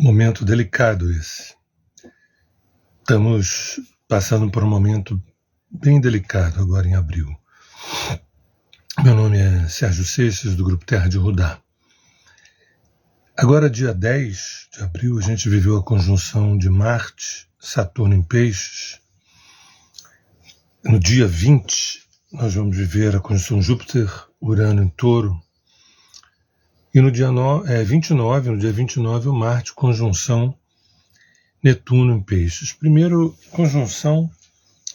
Momento delicado esse. Estamos passando por um momento bem delicado agora em abril. Meu nome é Sérgio Seixas, do Grupo Terra de Rudá. Agora, dia 10 de abril, a gente viveu a conjunção de Marte, Saturno em Peixes. No dia 20, nós vamos viver a conjunção Júpiter, Urano em Touro. E no dia 29, o Marte, conjunção Netuno em Peixes. Primeiro, conjunção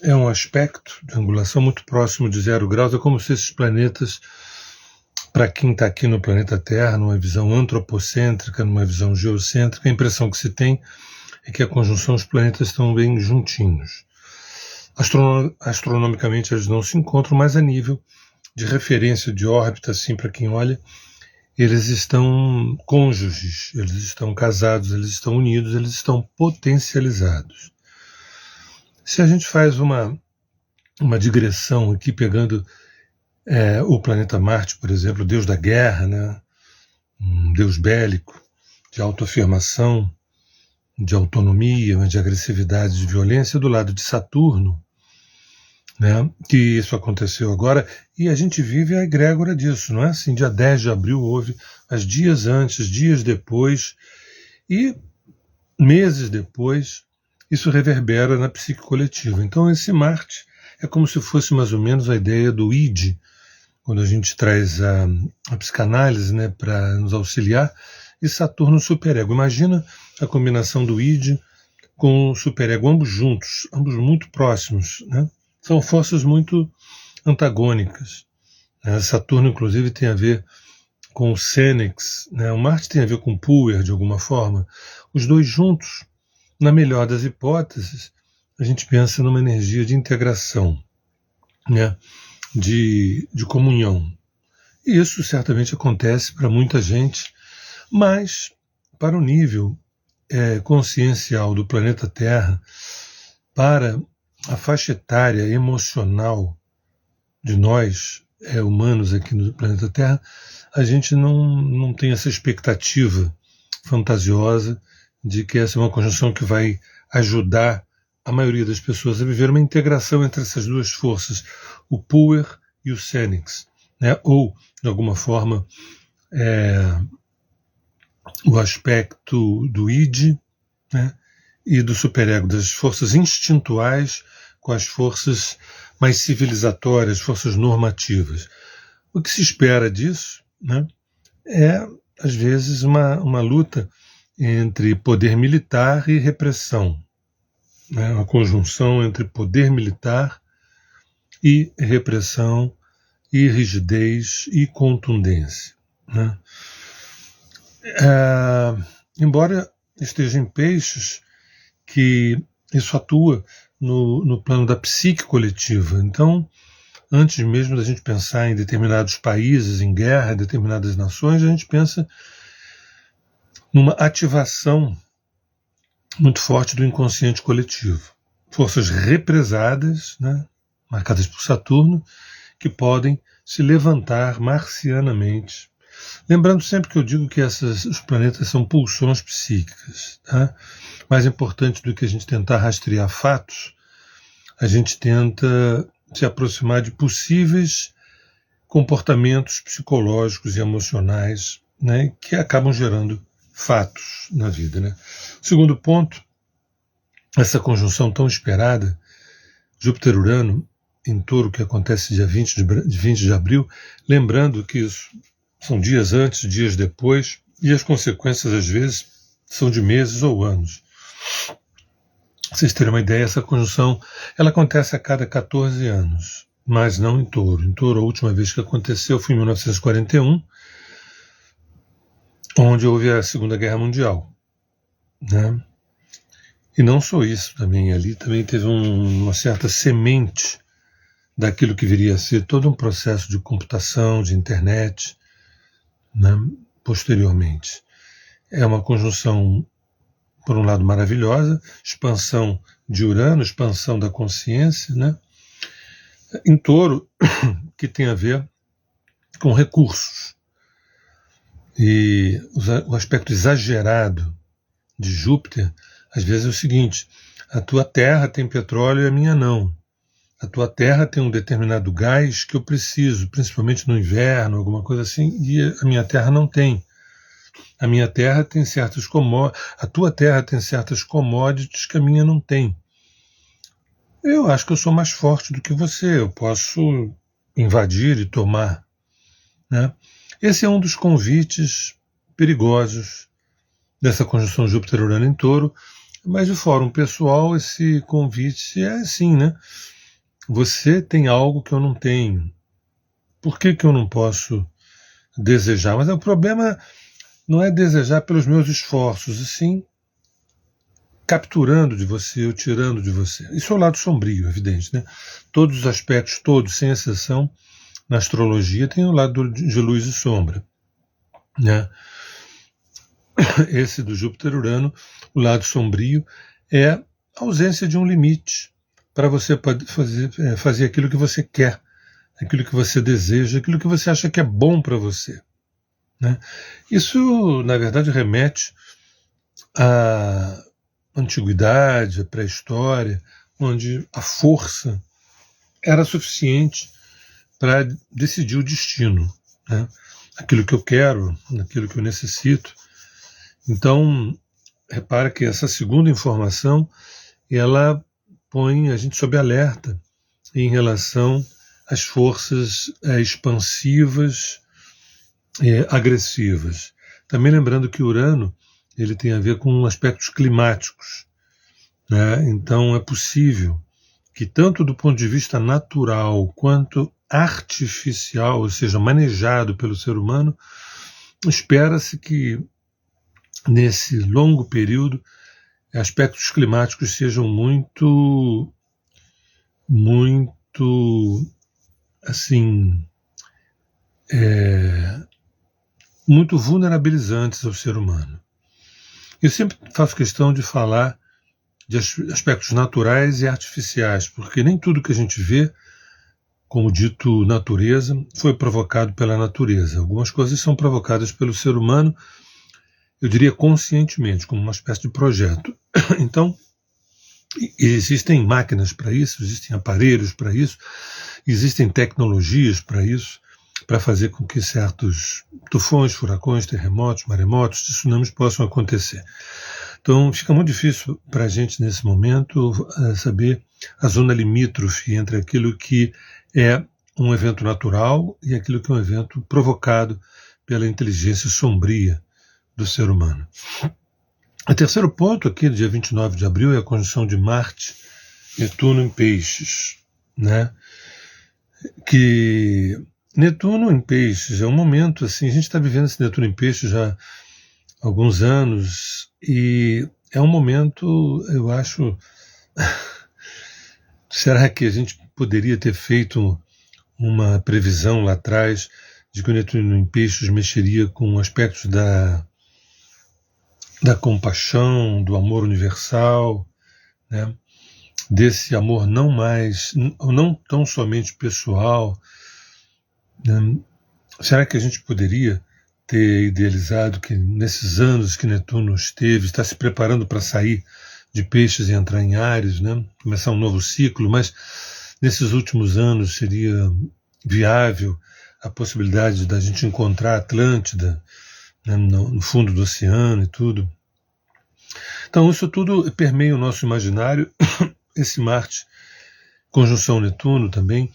é um aspecto de angulação muito próximo de 0 graus. É como se esses planetas, para quem está aqui no planeta Terra, numa visão antropocêntrica, numa visão geocêntrica, a impressão que se tem é que a conjunção, os planetas estão bem juntinhos. Astronomicamente eles não se encontram, mas a nível de referência de órbita, assim, para quem olha, eles estão cônjuges, eles estão casados, eles estão unidos, eles estão potencializados. Se a gente faz uma digressão aqui, pegando o planeta Marte, por exemplo, o deus da guerra, né? Um deus bélico, de autoafirmação, de autonomia, de agressividade, de violência, do lado de Saturno, né, que isso aconteceu agora, e a gente vive a egrégora disso, não é assim? Dia 10 de abril houve, mas dias antes, dias depois, e meses depois, isso reverbera na psique coletiva. Então esse Marte é como se fosse mais ou menos a ideia do id, quando a gente traz a psicanálise, né, para nos auxiliar, e Saturno superego. Imagina a combinação do id com o superego, ambos juntos, ambos muito próximos, né? São forças muito antagônicas. Saturno, inclusive, tem a ver com o Sênex, né? O Marte tem a ver com o Puer, de alguma forma. Os dois juntos, na melhor das hipóteses, a gente pensa numa energia de integração, né? de comunhão. E isso certamente acontece para muita gente, mas para o nível consciencial do planeta Terra, para a faixa etária emocional de nós, humanos aqui no planeta Terra, a gente não tem essa expectativa fantasiosa de que essa é uma conjunção que vai ajudar a maioria das pessoas a viver uma integração entre essas duas forças, o Puer e o Sênex, né? Ou, de alguma forma, o aspecto do id, né? E do superego, das forças instintuais com as forças mais civilizatórias, forças normativas. O que se espera disso, né, é, às vezes, uma luta entre poder militar e repressão, né, uma conjunção entre poder militar e repressão e rigidez e contundência, né. Embora esteja em Peixes, que isso atua no plano da psique coletiva. Então, antes mesmo da gente pensar em determinados países em guerra, em determinadas nações, a gente pensa numa ativação muito forte do inconsciente coletivo. Forças represadas, né, marcadas por Saturno, que podem se levantar marcianamente. Lembrando sempre que eu digo que os planetas são pulsões psíquicas. Tá? Mais importante do que a gente tentar rastrear fatos, a gente tenta se aproximar de possíveis comportamentos psicológicos e emocionais, né, que acabam gerando fatos na vida. Né? Segundo ponto, essa conjunção tão esperada, Júpiter-Urano em Touro, que acontece dia 20 de abril, lembrando que isso são dias antes, dias depois, e as consequências, às vezes, são de meses ou anos. Pra vocês terem uma ideia, essa conjunção ela acontece a cada 14 anos, mas não em Touro. Em Touro, a última vez que aconteceu foi em 1941, onde houve a Segunda Guerra Mundial. Né? E não só isso também, ali também teve uma certa semente daquilo que viria a ser todo um processo de computação, de internet, né, posteriormente. É uma conjunção, por um lado, maravilhosa, expansão de Urano, expansão da consciência, né, em Touro, que tem a ver com recursos. E o aspecto exagerado de Júpiter, às vezes é o seguinte: a tua Terra tem petróleo e a minha não. A tua Terra tem um determinado gás que eu preciso, principalmente no inverno, alguma coisa assim, e a minha Terra não tem. A minha Terra tem certas a tua Terra tem certas commodities que a minha não tem. Eu acho que eu sou mais forte do que você, eu posso invadir e tomar, né? Esse é um dos convites perigosos dessa conjunção Júpiter-Urano em Touro, mas de fórum pessoal esse convite é assim, né? Você tem algo que eu não tenho. Por que eu não posso desejar? Mas o problema não é desejar pelos meus esforços, e sim capturando de você ou tirando de você. Isso é o lado sombrio, evidente, né? Todos os aspectos, todos, sem exceção, na astrologia tem o lado de luz e sombra, né? Esse do Júpiter-Urano, o lado sombrio, é a ausência de um limite para você fazer aquilo que você quer, aquilo que você deseja, aquilo que você acha que é bom para você, né? Isso, na verdade, remete à antiguidade, à pré-história, onde a força era suficiente para decidir o destino, né? Aquilo que eu quero, aquilo que eu necessito. Então, repara que essa segunda informação, ela põe a gente sob alerta em relação às forças expansivas, agressivas. Também lembrando que Urano ele tem a ver com aspectos climáticos, né? Então é possível que tanto do ponto de vista natural quanto artificial, ou seja, manejado pelo ser humano, espera-se que nesse longo período aspectos climáticos sejam muito assim muito vulnerabilizantes ao ser humano. Eu sempre faço questão de falar de aspectos naturais e artificiais, porque nem tudo que a gente vê, como dito natureza, foi provocado pela natureza. Algumas coisas são provocadas pelo ser humano, eu diria conscientemente, como uma espécie de projeto. Então, existem máquinas para isso, existem aparelhos para isso, existem tecnologias para isso, para fazer com que certos tufões, furacões, terremotos, maremotos, tsunamis possam acontecer. Então fica muito difícil para a gente nesse momento saber a zona limítrofe entre aquilo que é um evento natural e aquilo que é um evento provocado pela inteligência sombria do ser humano. O terceiro ponto aqui, do dia 29 de abril, é a conjunção de Marte e Netuno em Peixes, né? Que Netuno em Peixes é um momento assim, a gente está vivendo esse Netuno em Peixes já há alguns anos e é um momento, eu acho, será que a gente poderia ter feito uma previsão lá atrás de que o Netuno em Peixes mexeria com aspectos da compaixão, do amor universal, né? Desse amor não tão somente pessoal, né? Será que a gente poderia ter idealizado que nesses anos que Netuno esteve, está se preparando para sair de Peixes e entrar em Áries, né? Começar um novo ciclo, mas nesses últimos anos seria viável a possibilidade da gente encontrar a Atlântida, né, no fundo do oceano e tudo. Então isso tudo permeia o nosso imaginário. Esse Marte, conjunção Netuno também,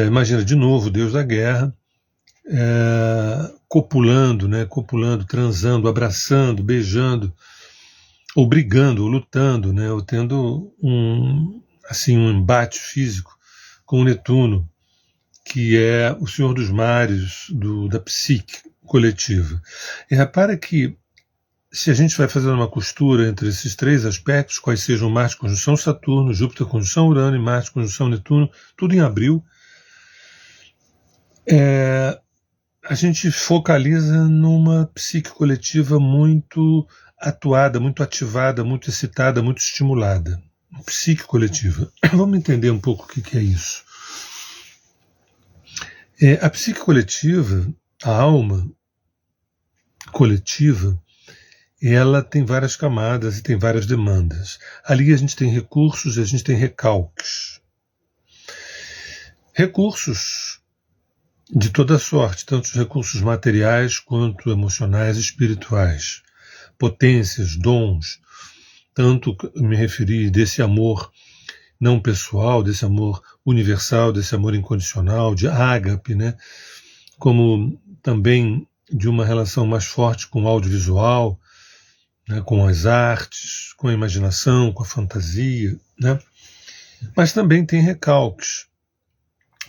imagina de novo o Deus da guerra, copulando, né, transando, abraçando, beijando, ou brigando, ou lutando, né, ou tendo um embate físico com o Netuno, que é o senhor dos mares, da psique coletiva. E repara que se a gente vai fazendo uma costura entre esses três aspectos, quais sejam Marte conjunção Saturno, Júpiter conjunção Urano e Marte conjunção Netuno, tudo em abril, a gente focaliza numa psique coletiva muito atuada, muito ativada, muito excitada, muito estimulada. Psique coletiva. Vamos entender um pouco o que é isso. A psique coletiva, a alma coletiva, ela tem várias camadas e tem várias demandas. Ali a gente tem recursos e a gente tem recalques. Recursos de toda sorte, tanto os recursos materiais quanto emocionais e espirituais. Potências, dons, tanto me referi desse amor não pessoal, desse amor universal, desse amor incondicional, de ágape, né? Como também de uma relação mais forte com o audiovisual, né? Com as artes, com a imaginação, com a fantasia, né? Mas também tem recalques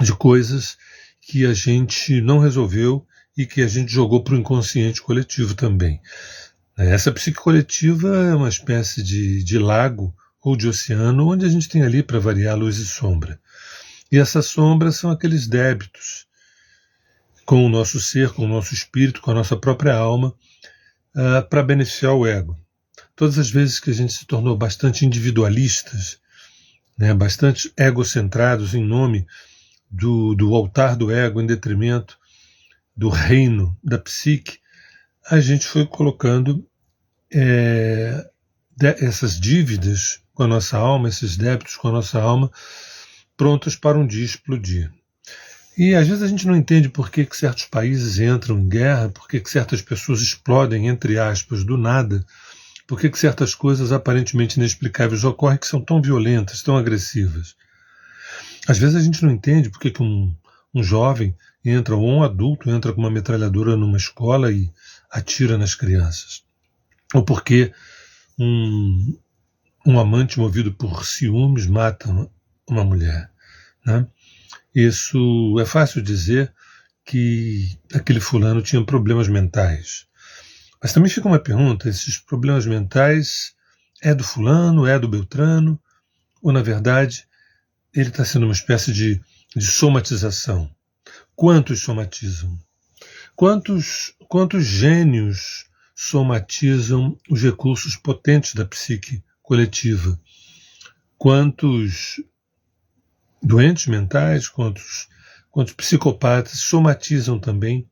de coisas que a gente não resolveu e que a gente jogou para o inconsciente coletivo também. Essa psique coletiva é uma espécie de lago ou de oceano, onde a gente tem ali, para variar, luz e sombra. E essas sombras são aqueles débitos com o nosso ser, com o nosso espírito, com a nossa própria alma, para beneficiar o ego. Todas as vezes que a gente se tornou bastante individualistas, né, bastante egocentrados em nome do altar do ego, em detrimento do reino da psique, a gente foi colocando essas dívidas com a nossa alma, esses débitos com a nossa alma, prontos para um dia explodir. E às vezes a gente não entende por que certos países entram em guerra, por que certas pessoas explodem, entre aspas, do nada, por que certas coisas aparentemente inexplicáveis ocorrem que são tão violentas, tão agressivas. Às vezes a gente não entende por que um jovem entra, ou um adulto entra com uma metralhadora numa escola e atira nas crianças. Ou porque um amante movido por ciúmes mata uma mulher, né? Isso é fácil dizer que aquele fulano tinha problemas mentais. Mas também fica uma pergunta, esses problemas mentais é do fulano, é do Beltrano, ou na verdade ele está sendo uma espécie de somatização? Quantos somatizam? Quantos gênios somatizam os recursos potentes da psique coletiva? Quantos doentes mentais, quantos psicopatas somatizam também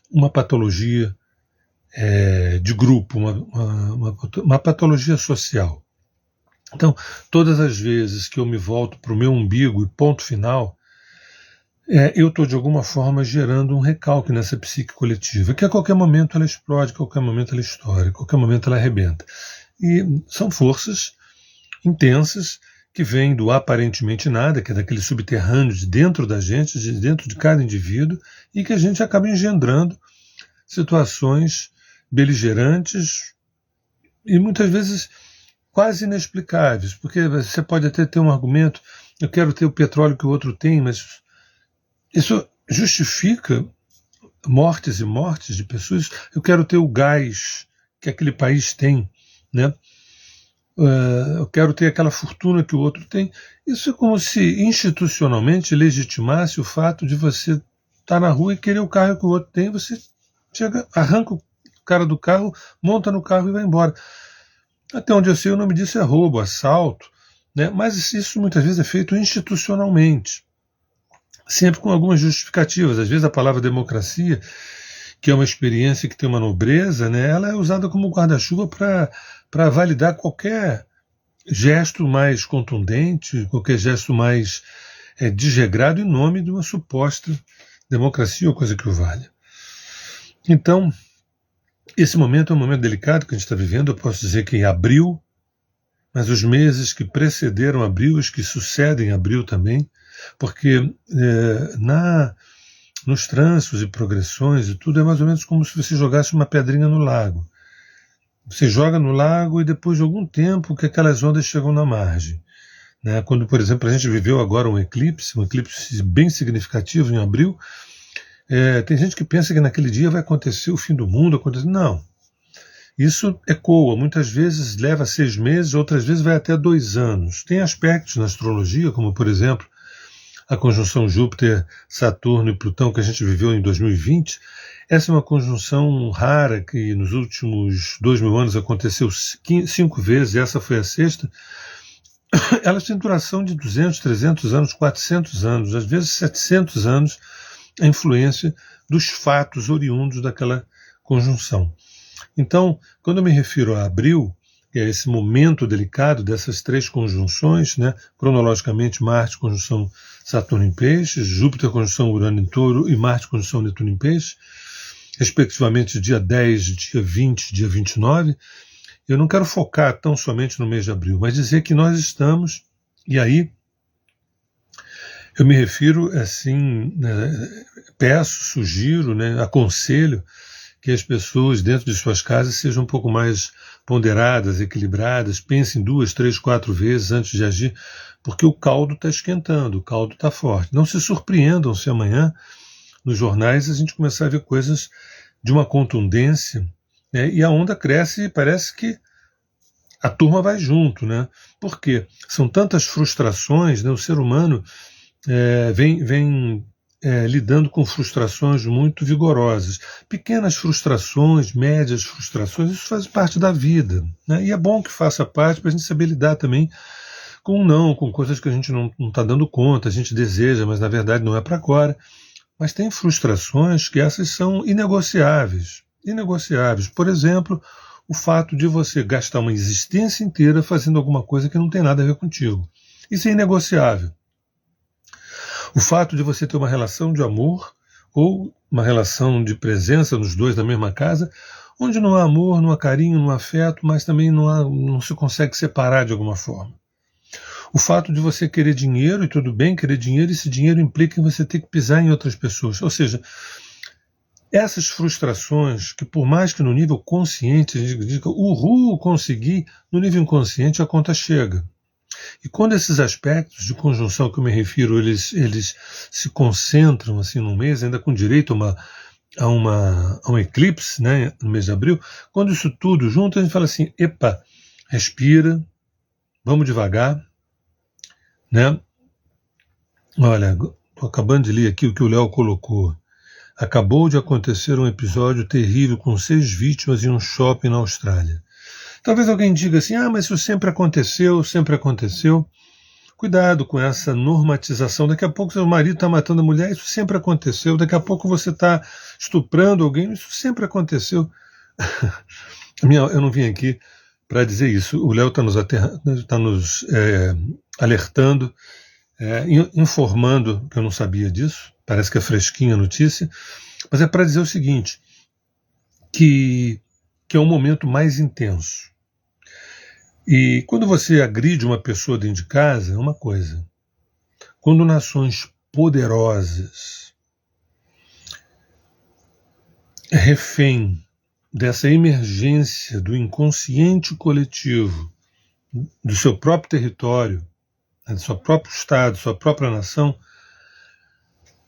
uma patologia de grupo, uma patologia social? Então, todas as vezes que eu me volto para o meu umbigo e ponto final, eu estou de alguma forma gerando um recalque nessa psique coletiva, que a qualquer momento ela explode, a qualquer momento ela estoura, a qualquer momento ela arrebenta. E são forças intensas que vêm do aparentemente nada, que é daquele subterrâneo de dentro da gente, de dentro de cada indivíduo, e que a gente acaba engendrando situações beligerantes e muitas vezes quase inexplicáveis, porque você pode até ter um argumento, eu quero ter o petróleo que o outro tem, mas isso justifica mortes e mortes de pessoas. Eu quero ter o gás que aquele país tem, né? Eu quero ter aquela fortuna que o outro tem. Isso é como se institucionalmente legitimasse o fato de você estar na rua e querer o carro que o outro tem, você chega, arranca o cara do carro, monta no carro e vai embora. Até onde eu sei, o nome disso é roubo, assalto, né? Mas isso muitas vezes é feito institucionalmente, sempre com algumas justificativas. Às vezes a palavra democracia, que é uma experiência que tem uma nobreza, né, ela é usada como guarda-chuva para validar qualquer gesto mais contundente, qualquer gesto mais desregrado em nome de uma suposta democracia ou coisa que o valha. Então, esse momento é um momento delicado que a gente está vivendo. Eu posso dizer que em abril, mas os meses que precederam abril, os que sucedem abril também, porque nos trânsitos e progressões e tudo é mais ou menos como se você jogasse uma pedrinha no lago. Você joga no lago e depois de algum tempo que aquelas ondas chegam na margem, né? Quando, por exemplo, a gente viveu agora um eclipse bem significativo em abril, tem gente que pensa que naquele dia vai acontecer o fim do mundo. Não. Isso ecoa, muitas vezes leva 6 meses, outras vezes vai até 2 anos. Tem aspectos na astrologia, como por exemplo, a conjunção Júpiter, Saturno e Plutão que a gente viveu em 2020, essa é uma conjunção rara que nos últimos 2.000 anos aconteceu 5 vezes, essa foi a 6ª. Elas têm duração de 200, 300 anos, 400 anos, às vezes 700 anos, a influência dos fatos oriundos daquela conjunção. Então, quando eu me refiro a abril, que é esse momento delicado dessas 3 conjunções, né? Cronologicamente, Marte conjunção Saturno em Peixes, Júpiter conjunção Urano em Touro e Marte conjunção Netuno em Peixes, respectivamente dia 10, dia 20, dia 29, eu não quero focar tão somente no mês de abril, mas dizer que nós estamos, e aí eu me refiro assim, né, peço, sugiro, né, aconselho que as pessoas dentro de suas casas sejam um pouco mais ponderadas, equilibradas, pensem 2, 3, 4 vezes antes de agir, porque o caldo está esquentando, o caldo está forte. Não se surpreendam se amanhã, nos jornais, a gente começar a ver coisas de uma contundência, né, e a onda cresce e parece que a turma vai junto, né? Porque são tantas frustrações, né? O ser humano vem lidando com frustrações muito vigorosas. Pequenas frustrações, médias frustrações, isso faz parte da vida, né? E é bom que faça parte para a gente saber lidar também com não, com coisas que a gente não está dando conta, a gente deseja, mas na verdade não é para agora. Mas tem frustrações que essas são inegociáveis. Inegociáveis. Por exemplo, o fato de você gastar uma existência inteira fazendo alguma coisa que não tem nada a ver contigo. Isso é inegociável. O fato de você ter uma relação de amor ou uma relação de presença nos dois na mesma casa, onde não há amor, não há carinho, não há afeto, mas também não se consegue separar de alguma forma. O fato de você querer dinheiro, e tudo bem querer dinheiro, esse dinheiro implica em você ter que pisar em outras pessoas. Ou seja, essas frustrações, que por mais que no nível consciente a gente diga, uhul, consegui, no nível inconsciente a conta chega. E quando esses aspectos de conjunção que eu me refiro, eles se concentram assim no mês, ainda com direito a um eclipse, né, no mês de abril, quando isso tudo junto, a gente fala assim, epa, respira, vamos devagar, né? Olha, estou acabando de ler aqui o que o Léo colocou. Acabou de acontecer um episódio terrível com 6 vítimas em um shopping na Austrália. Talvez alguém diga assim, mas isso sempre aconteceu, sempre aconteceu. Cuidado com essa normatização. Daqui a pouco seu marido está matando a mulher, isso sempre aconteceu. Daqui a pouco você está estuprando alguém, isso sempre aconteceu. Eu não vim aqui para dizer isso. O Léo está nos alertando, informando que eu não sabia disso. Parece que é fresquinha a notícia. Mas é para dizer o seguinte, que é um momento mais intenso. E quando você agride uma pessoa dentro de casa, é uma coisa. Quando nações poderosas, refém dessa emergência do inconsciente coletivo, do seu próprio território, do seu próprio Estado, sua própria nação,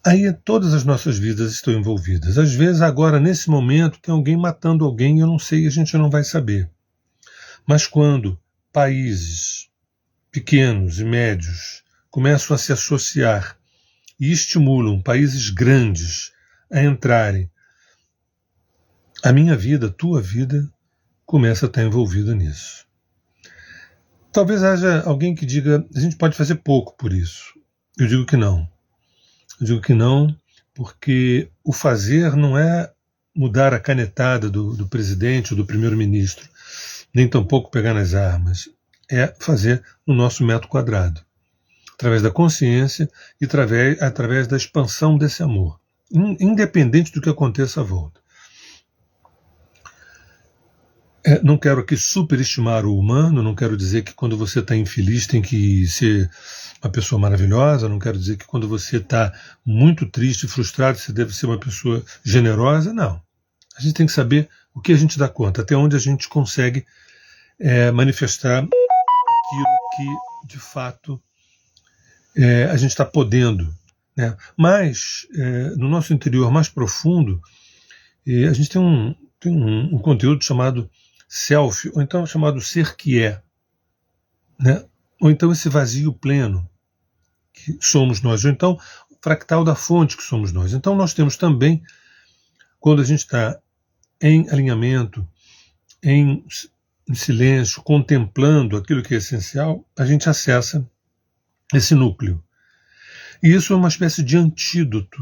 aí todas as nossas vidas estão envolvidas. Às vezes, agora, nesse momento, tem alguém matando alguém, eu não sei, a gente não vai saber. Mas quando países pequenos e médios começam a se associar e estimulam países grandes a entrarem, a minha vida, a tua vida, começa a estar envolvida nisso. Talvez haja alguém que diga, a gente pode fazer pouco por isso. Eu digo que não. Eu digo que não, porque o fazer não é mudar a canetada do presidente ou do primeiro-ministro, nem tampouco pegar nas armas. É fazer no nosso metro quadrado, através da consciência e através da expansão desse amor, independente do que aconteça à volta. Não quero aqui superestimar o humano, não quero dizer que quando você está infeliz tem que ser uma pessoa maravilhosa, não quero dizer que quando você está muito triste, frustrado, você deve ser uma pessoa generosa, não. A gente tem que saber o que a gente dá conta, até onde a gente consegue manifestar aquilo que, de fato, a gente está podendo. Né? Mas, no nosso interior mais profundo, a gente tem um conteúdo chamado self, ou então chamado ser que é. Né? Ou então esse vazio pleno, que somos nós. Ou então o fractal da fonte, que somos nós. Então nós temos também, quando a gente está em alinhamento, em silêncio, contemplando aquilo que é essencial, a gente acessa esse núcleo. E isso é uma espécie de antídoto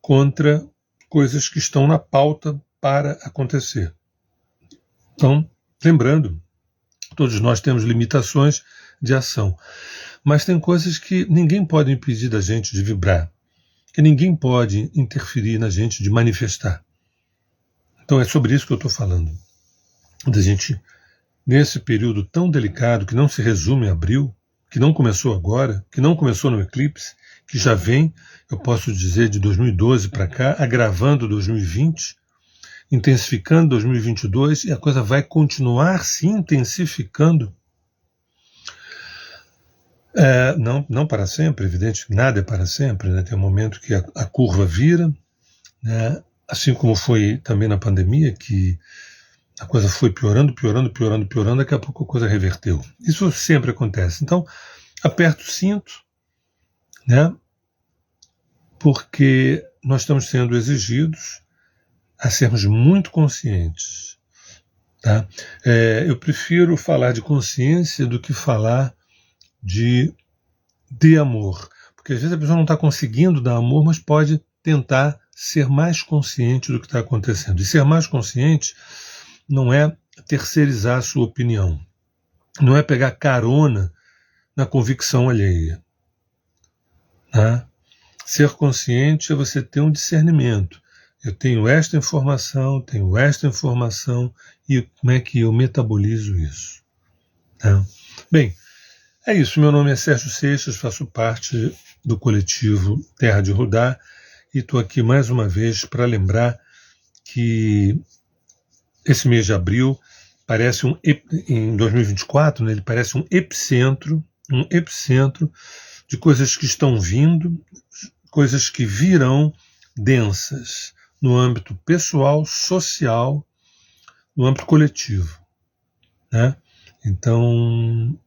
contra coisas que estão na pauta para acontecer. Então, lembrando, todos nós temos limitações de ação, mas tem coisas que ninguém pode impedir da gente de vibrar, que ninguém pode interferir na gente de manifestar. Então é sobre isso que eu estou falando. Da gente, nesse período tão delicado, que não se resume em abril, que não começou agora, que não começou no eclipse, que já vem, eu posso dizer, de 2012 para cá, agravando 2020, intensificando 2022, e a coisa vai continuar se intensificando. Não para sempre, evidente, nada é para sempre, né? Tem um momento que a curva vira, né? Assim como foi também na pandemia, que a coisa foi piorando, daqui a pouco a coisa reverteu. Isso sempre acontece. Então, aperta o cinto, né? Porque nós estamos sendo exigidos a sermos muito conscientes. Tá? Eu prefiro falar de consciência do que falar de amor. Porque às vezes a pessoa não está conseguindo dar amor, mas pode tentar ser mais consciente do que está acontecendo. E ser mais consciente não é terceirizar a sua opinião, não é pegar carona na convicção alheia. Tá? Ser consciente é você ter um discernimento. Eu tenho esta informação, e como é que eu metabolizo isso? Tá? Bem, é isso. Meu nome é Sérgio Seixas, faço parte do coletivo Terra de Rudá e estou aqui mais uma vez para lembrar que esse mês de abril parece em 2024, né, ele parece um epicentro de coisas que estão vindo, coisas que virão densas no âmbito pessoal, social, no âmbito coletivo, né? Então,